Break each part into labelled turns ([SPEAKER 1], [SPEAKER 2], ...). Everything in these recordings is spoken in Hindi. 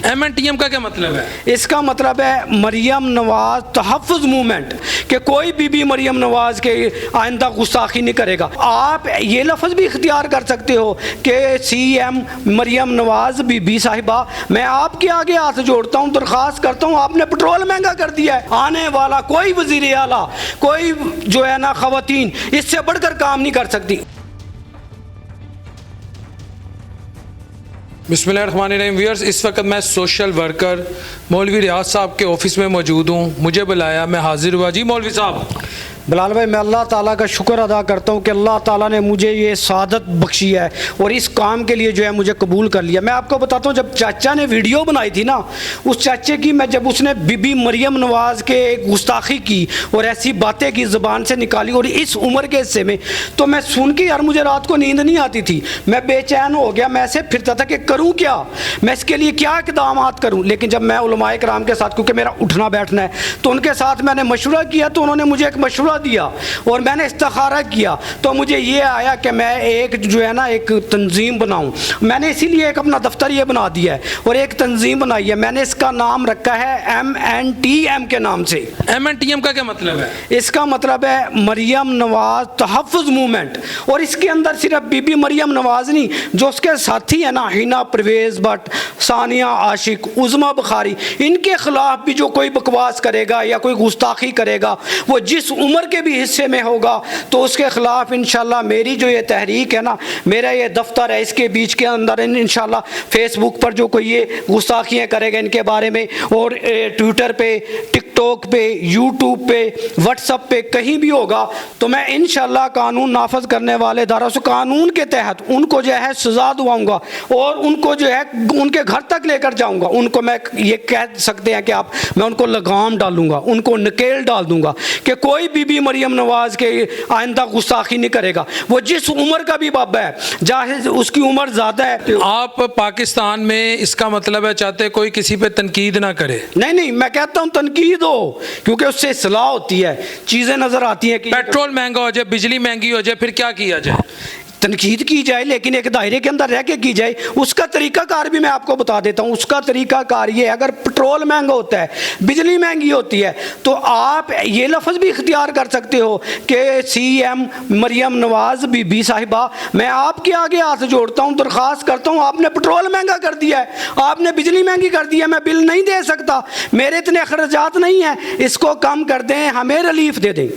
[SPEAKER 1] MNTM का क्या मतलब है?
[SPEAKER 2] इसका मतलब है मरियम नवाज तहफ़्फ़ुज़ मूवमेंट, कि कोई बीबी मरियम नवाज के आइंदा गुस्ताखी नहीं करेगा। आप ये लफ्ज़ भी इख्तियार कर सकते हो कि CM मरियम नवाज बीबी साहिबा, मैं आपके आगे हाथ जोड़ता हूँ, दरख्वास्त करता हूँ, आपने पेट्रोल महंगा कर दिया है। आने वाला कोई वज़ीर आला, कोई जो है ना ख़वातीन इससे बढ़कर काम नहीं कर सकती।
[SPEAKER 1] बिस्मिल्लाहिर्रहमानिर्रहीम व्यूअर्स, इस वक्त मैं सोशल वर्कर मौलवी रियाज साहब के ऑफ़िस में मौजूद हूँ। मुझे बुलाया, मैं हाजिर हुआ। जी मौलवी साहब।
[SPEAKER 2] बिलाल भाई, मैं अल्लाह ताला का शुक्र अदा करता हूँ कि अल्लाह ताला ने मुझे ये सादत बख्शी है और इस काम के लिए जो है मुझे कबूल कर लिया। मैं आपको बताता हूँ, जब चाचा ने वीडियो बनाई थी ना, उस चाचे की, मैं जब उसने बीबी मरियम नवाज़ के गुस्ताखी की और ऐसी बातें की ज़बान से निकाली और इस उम्र के हिस्से में, तो मैं सुन के यार मुझे रात को नींद नहीं आती थी। मैं बेचैन हो गया, मैं ऐसे फिरता था कि करूँ क्या, मैं इसके लिए क्या इक़दाम करूँ। लेकिन जब मैं उलमाए कराम के साथ, क्योंकि मेरा उठना बैठना है, तो उनके साथ मैंने मशवरा किया, तो उन्होंने मुझे एक मशवरा दिया और मैंने इस्तिखारा किया, तो मुझे ये आया कि मैं एक जो है ना एक तंजीम बनाऊं। मैंने इसीलिए एक अपना दफ्तर ये बना दिया है और एक तंजीम बनाई है। मैंने इसका नाम रखा है MNTM के नाम से।
[SPEAKER 1] MNTM का क्या मतलब है?
[SPEAKER 2] इसका मतलब है मरियम नवाज तहफ़्फ़ुज़ मूवमेंट, और इसके अंदर सिर्फ बीबी मरियम नवाज नहीं, जो उसके साथी है ना, हिना परवेज़ भट्ट, सानिया आशिक, उज़मा बुखारी, इनके ख़िलाफ़ भी जो कोई बकवास करेगा या कोई गुस्ताखी करेगा, वो जिस उम्र के भी हिस्से में होगा, तो उसके ख़िलाफ़ इंशाल्लाह मेरी जो ये तहरीक है ना, मेरा ये दफ्तर है, इसके बीच के अंदर इंशाल्लाह फेसबुक पर जो कोई ये गुस्ताखियाँ करेगा इनके बारे में, और ट्विटर पे, टिकटॉक पे, यूट्यूब पे, व्हाट्सअप पे, कहीं भी होगा, तो मैं इंशाल्लाह कानून नाफज करने वाले इदारों से कानून के तहत उनको जो है सज़ा दिलाऊंगा और उनको जो है उनके घर तक लेकर जाऊंगा। उनको मैं ये कह सकते हैं कि आप, मैं उनको लगाम डालूंगा, उनको नकेल डाल दूंगा कि कोई बीबी मरियम नवाज के आइंदा गुस्ताखी नहीं करेगा। वो जिस उम्र का भी बाबा है, चाहे उसकी उम्र ज़्यादा है।
[SPEAKER 1] आप पाकिस्तान में, इसका मतलब है चाहते कोई किसी पे तनकीद ना करे?
[SPEAKER 2] नहीं नहीं, मैं कहता हूँ तनकीद हो, क्योंकि उससे सलाह होती है, चीज़ें नज़र आती हैं कि
[SPEAKER 1] पेट्रोल महंगा हो जाए, बिजली महंगी हो जाए, फिर क्या किया जाए?
[SPEAKER 2] तनकीद की जाए, लेकिन एक दायरे के अंदर रह के की जाए। उसका तरीक़ाकार भी मैं आपको बता देता हूँ। उसका तरीक़ाकार ये है, अगर पेट्रोल महंगा होता है, बिजली महंगी होती है, तो आप ये लफ्ज़ भी इख्तियार कर सकते हो कि CM मरियम नवाज बीबी साहिबा, मैं आपके आगे हाथ जोड़ता हूँ, दरख्वास्त करता हूँ, आपने पेट्रोल महंगा कर दिया है, आपने बिजली महंगी कर दी है, मैं बिल नहीं दे सकता, मेरे इतने अखराजात नहीं हैं, इसको कम कर दें, हमें रिलीफ दे दें।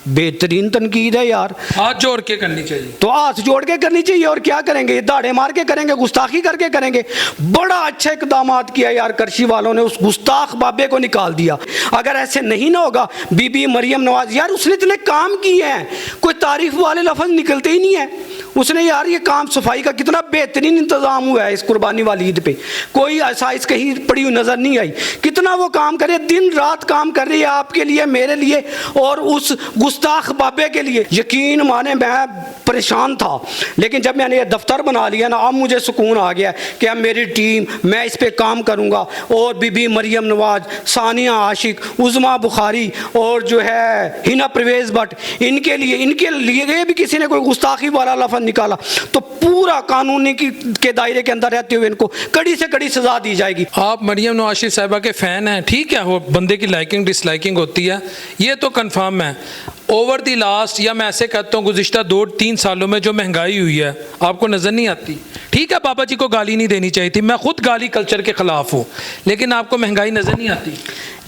[SPEAKER 2] बेहतरीन तनकीद है यार,
[SPEAKER 1] हाथ जोड़ के करनी चाहिए।
[SPEAKER 2] तो हाथ जोड़ के करनी चाहिए। और क्या करेंगे, दाड़े मार के करेंगे, गुस्ताखी करके करेंगे? बड़ा अच्छा इकदाम किया यार करशी वालों ने, उस गुस्ताख बाबे को निकाल दिया। अगर ऐसे नहीं ना होगा, बीबी मरियम नवाज यार उसने इतने काम किए हैं, कोई तारीफ वाले लफ्ज़ निकलते ही नहीं है। उसने यार ये काम, सफाई का कितना बेहतरीन इंतज़ाम हुआ है इस कुर्बानी वाली ईद पे, कोई आसाइश कहीं पड़ी हुई नज़र नहीं आई। कितना वो काम करे, दिन रात काम कर रही है आपके लिए, मेरे लिए और उस गुस्ताख बाबे के लिए। यकीन माने मैं परेशान था, लेकिन जब मैंने ये दफ्तर बना लिया ना, अब मुझे सुकून आ गया कि अब मेरी टीम, मैं इस पे काम करूँगा। और बीबी मरियम नवाज, सानिया आशिक, उज़मा बुखारी और जो है हिना परवेज़ भट्ट, इनके लिए भी किसी ने कोई गुस्ताखी वाला लफ्ज़ निकाला, तो पूरा कानूनी के दायरे के अंदर रहते हुए इनको कड़ी से कड़ी सजा दी जाएगी।
[SPEAKER 1] आप मरियम नवाज साहिबा के फ़ैन हैं, ठीक है, वो बंदे की लाइकिंग डिसलाइकिंग होती है, ये तो कन्फर्म है। ओवर दी लास्ट, या मैं ऐसे कहता हूँ गुज़िश्ता 2-3 सालों में जो महंगाई हुई है, आपको नज़र नहीं आती? ठीक है, बाबा जी को गाली नहीं देनी चाहिए थी, मैं खुद गाली कल्चर के ख़िलाफ़ हूँ, लेकिन आपको महंगाई नज़र नहीं आती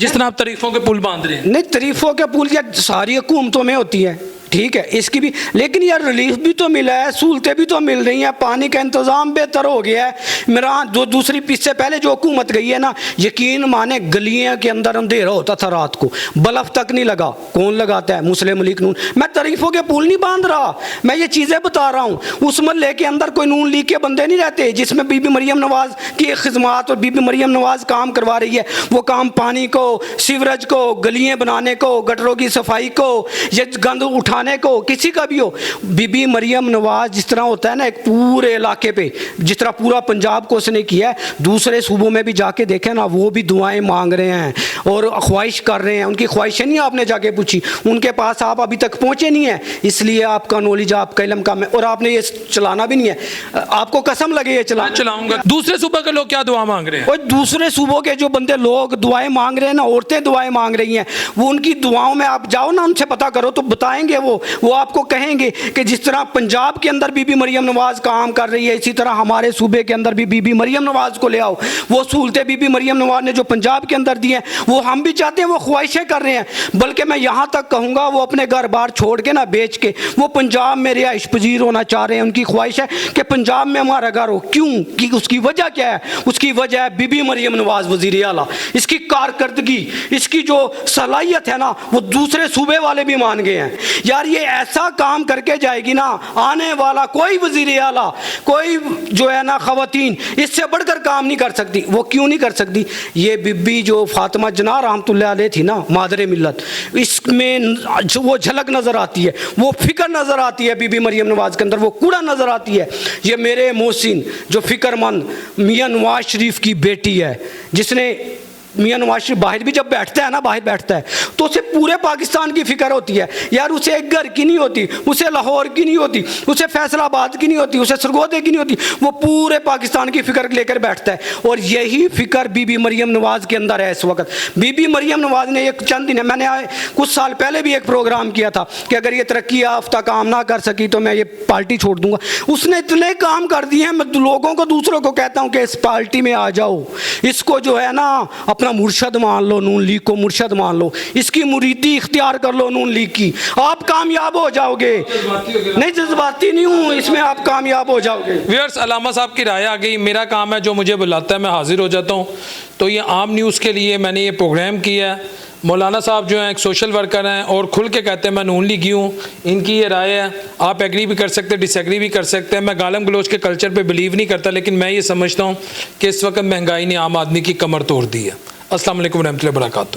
[SPEAKER 1] जिस तरह आप तारीफ़ों के पुल बांध रहे हैं?
[SPEAKER 2] नहीं, तारीफ़ों के पुल या सारी हुकूमतों में होती है, ठीक है, इसकी भी, लेकिन यार रिलीफ भी तो मिला है, सहूलतें भी तो मिल रही हैं, पानी का इंतज़ाम बेहतर हो गया है। मेरा जो दूसरी इससे पहले जो हुकूमत गई है ना, यकीन माने गलियों के अंदर अंधेरा होता था रात को, बल्ब तक नहीं लगा। कौन लगाता है? मुस्लिम लीग नून। मैं तारीफ़ों के पुल नहीं बांध रहा, मैं ये चीज़ें बता रहा हूँ। उस महल्ले के अंदर कोई नून लीग के बंदे नहीं रहते जिसमें बीबी मरियम नवाज की खिदमत और बीबी मरियम नवाज काम करवा रही है। वो काम पानी को, सीवरेज को, गलियाँ बनाने को, गटरों की सफाई को, ये गंद उठा घराने को किसी का भी हो, बीबी मरियम नवाज जिस तरह होता है ना, एक पूरे इलाके पे जिस तरह पूरा पंजाब को उसने किया है, दूसरे सूबों में भी जाके देखें ना, वो भी दुआएं मांग रहे हैं और ख्वाहिश कर रहे हैं। उनकी ख्वाहिशें नहीं आपने जाके पूछी, उनके पास आप अभी तक पहुंचे नहीं है, इसलिए आपका नॉलेज, आपका इल्म कम है और आपने ये चलाना भी नहीं है। आपको कसम लगे ये
[SPEAKER 1] चलाऊंगा। दूसरे सूबे के लोग क्या दुआ मांग रहे हैं?
[SPEAKER 2] और दूसरे सूबों के जो बंदे लोग दुआएं मांग रहे हैं ना, औरतें दुआएं मांग रही हैं, वो उनकी दुआओं में आप जाओ ना, उनसे पता करो तो बताएंगे वो आपको कहेंगे कि जिस तरह पंजाब के अंदर बीबी मरियम नवाज काम कर रही है, इसी तरह हमारे सूबे के अंदर भी बीबी मरियम नवाज को ले आओ। वो सहूलतें बीबी मरियम नवाज ने जो पंजाब के अंदर दी हैं, वो हम भी चाहते हैं, वो ख्वाहिशें कर रहे हैं। बल्कि मैं यहाँ तक कहूँगा, वो अपने घर बार छोड़ के ना, बेच के वो पंजाब में रिहाइश पजीर होना चाह रहे हैं। उनकी ख्वाहिश है कि पंजाब में हमारा घर हो। क्यों? कि उसकी वजह क्या है? उसकी वजह है बीबी मरियम नवाज वज़ीर आला। इसकी कारकर्दगी, इसकी जो सलाहियत है ना, वो दूसरे सूबे वाले भी मान गए हैं। यार ये ऐसा काम करके जाएगी ना, आने वाला कोई वज़ीर आला, कोई जो है ना खवातीन, इससे बढ़कर काम नहीं कर सकती। वो क्यों नहीं कर सकती? ये बीबी जो फातिमा जना रहमतुल्लाह अलैह थी ना, मादरे मिल्लत, इसमें जो वो झलक नज़र आती है, वो फिक्र नज़र आती है बीबी मरियम नवाज के अंदर, वो कूड़ा नज़र आती है। ये मेरे मोहसिन जो फिक्रमंद मियाँ नवाज शरीफ की बेटी है, जिसने मियाँ नवाज शरीफ बाहर भी जब बैठता है ना, बाहर बैठता है तो उसे पूरे पाकिस्तान की फिक्र होती है। यार उसे एक घर की नहीं होती, उसे लाहौर की नहीं होती, उसे फैसलाबाद की नहीं होती, उसे सरगोदे की नहीं होती, वो पूरे पाकिस्तान की फिक्र लेकर बैठता है। और यही फिक्र बीबी मरियम नवाज के अंदर है इस वक्त। बीबी मरियम नवाज ने एक चंद दिन, मैंने कुछ साल पहले भी एक प्रोग्राम किया था कि अगर ये तरक्की याफ्ता काम ना कर सकी तो मैं ये पार्टी छोड़ दूंगा। उसने इतने काम कर दिए हैं, मैं लोगों को, दूसरों को कहता हूँ कि इस पार्टी में आ जाओ, इसको जो है ना अपना मुर्शद मान लो, नून लीग को मुर्शद मान लो, इसकी मुरीदी इख्तियार कर लो नून लीग की, आप कामयाब हो जाओगे। नहीं, जज्बाती नहीं हूँ, इसमें आप कामयाब हो जाओगे।
[SPEAKER 1] व्यूअर्स, अलामा साहब की राय आ गई। मेरा काम है, जो मुझे बुलाता है मैं हाजिर हो जाता हूँ। तो ये आम न्यूज़ के लिए मैंने ये प्रोग्राम किया है। मौलाना साहब जो हैं एक सोशल वर्कर हैं और खुल के कहते हैं मैं नून लीगी हूँ। इनकी ये राय है, आप एग्री भी कर सकते हैं, डिसएग्री भी कर सकते हैं। मैं गालम गलोच के कल्चर पे बिलीव नहीं करता, लेकिन मैं ये समझता हूँ कि इस वक्त महंगाई ने आम आदमी की कमर तोड़ दी है। अस्सलाम वालेकुम रहमतुल्लाहि व बरकातहू।